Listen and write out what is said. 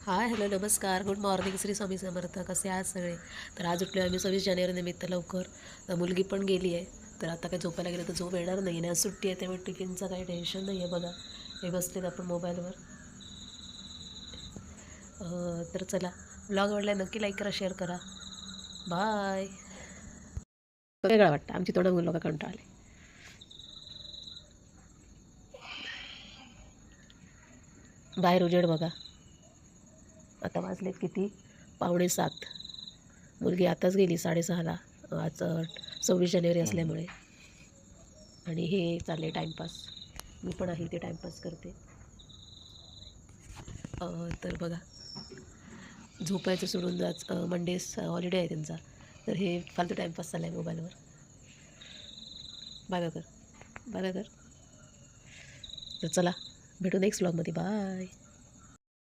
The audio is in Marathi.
हाय हॅलो नमस्कार गुड मॉर्निंग श्री स्वामी समर्थ. कसे आहात सगळे? तर आज उठलो आम्ही 26 जानेवारी निमित्त लवकर. तर मुलगी पण गेली आहे. तर आता काय झोपायला गेलं तर झोप येणार नाही ना, सुट्टी आहे त्यामुळे टिफिनचं काही टेन्शन नाही आहे. बघा हे बसलेत आपण मोबाईलवर. तर चला, ब्लॉग आवडला नक्की लाईक करा, शेअर करा. बाय. वेगळा वाटतं आमची तोंड बघून लोक कंटाळले. बाहेर उजेड बघा. आता वाजलेत किती, 6:45. मुलगी आताच गेली 6:30ला. आज 26 जानेवारी असल्यामुळे. आणि हे चालले टाईमपास. मी पण आहे ते टाईमपास करते. तर बघा, झोपायचं सोडून जाच मंडेज हॉलिडे आहे त्यांचा. तर हे फालतू टाईमपास चालला आहे मोबाईलवर. बघा कर, बघा कर. तर चला, भेटू नेक्स्ट व्लॉगमध्ये. बाय.